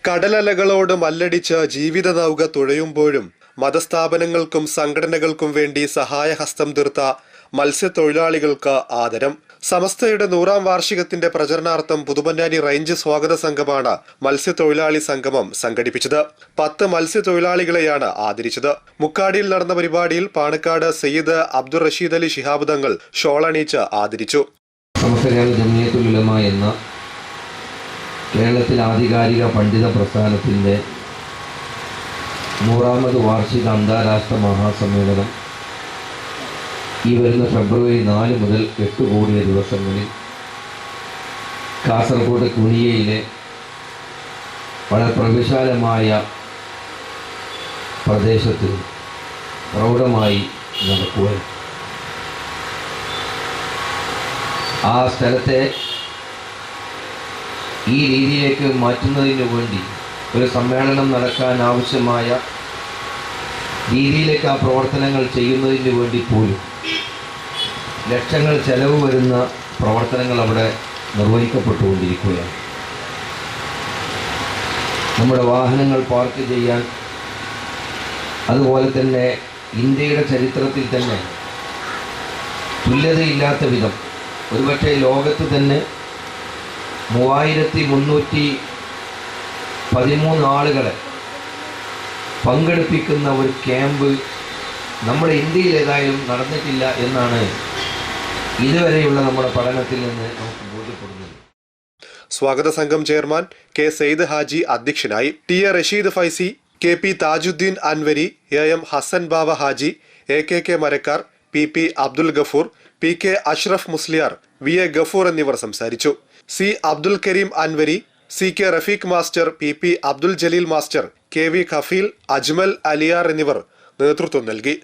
കടലലകളോട് മല്ലടിച്ച് ജീവിത നൗക തുഴയുമ്പോഴും മതസ്ഥാപനങ്ങൾക്കും സംഘടനകൾക്കും വേണ്ടി സഹായഹസ്തം തീർത്ത മത്സ്യത്തൊഴിലാളികൾക്ക് ആദരം. സമസ്തയുടെ 100ാം വാർഷികത്തിന്റെ പ്രചരണാർത്ഥം പുതുമന്നാനി റേഞ്ച് സ്വാഗത സംഘമാണ് മത്സ്യത്തൊഴിലാളി സംഗമം സംഘടിപ്പിച്ചത്. 10 മത്സ്യത്തൊഴിലാളികളെയാണ് ആദരിച്ചത്. മുക്കാടിയിൽ നടന്ന പരിപാടിയിൽ പാണക്കാട് സയ്യിദ് അബ്ദുൾ റഷീദ് അലി ശിഹാബ് തങ്ങൾ ഷോളണിച്ച് ആദരിച്ചു. കേരളത്തിലെ ആധികാരിക പണ്ഡിത പ്രസ്ഥാനത്തിൻ്റെ 100ാമത് വാർഷിക അന്താരാഷ്ട്ര മഹാസമ്മേളനം ഈ വരുന്ന ഫെബ്രുവരി 4 മുതൽ 8 കൂടിയ ദിവസങ്ങളിൽ കാസർഗോഡ് കുനിയയിലെ വളരെ പ്രവിശാലമായ പ്രദേശത്ത് പ്രൗഢമായി നടക്കുകയാണ്. ആ സ്ഥലത്തെ ഈ രീതിയിലേക്ക് മാറ്റുന്നതിന് വേണ്ടി ഒരു സമ്മേളനം നടക്കാൻ ആവശ്യമായ രീതിയിലേക്ക് ആ പ്രവർത്തനങ്ങൾ ചെയ്യുന്നതിന് വേണ്ടി പോലും ലക്ഷങ്ങൾ ചെലവ് വരുന്ന പ്രവർത്തനങ്ങൾ അവിടെ നിർവഹിക്കപ്പെട്ടുകൊണ്ടിരിക്കുകയാണ്. നമ്മുടെ വാഹനങ്ങൾ പാർക്ക് ചെയ്യാൻ, അതുപോലെ തന്നെ ഇന്ത്യയുടെ ചരിത്രത്തിൽ തന്നെ തുല്യതയില്ലാത്ത വിധം ഒരുപക്ഷെ ലോകത്ത് തന്നെ 3313 ആളുകളെ പങ്കെടുപ്പിക്കുന്ന ഒരു ക്യാമ്പ് നമ്മുടെ ഇന്ത്യയിൽ ഏതായാലും നടന്നിട്ടില്ല എന്നാണ് ഇതുവരെയുള്ള നമ്മുടെ പഠനത്തിൽ നിന്ന് നമുക്ക് ബോധ്യപ്പെടുന്നത്. സ്വാഗത സംഘം ചെയർമാൻ കെ സയ്യിദ് ഹാജി അധ്യക്ഷനായി. T A Rasheed Faizi, K P Tajuddin Anwari, A M Hasan Bava Haji, A K Marakkar, P P Abdul Gafoor, P K Ashraf Musliyar, V A Gafoor എന്നിവർ സംസാരിച്ചു. C Abdul Kareem Anwari, C K Rafeeq master, P P Abdul Jaleel master, K V Khafeel, Ajmal Aliyar എന്നിവർ നേതൃത്വം നൽകി.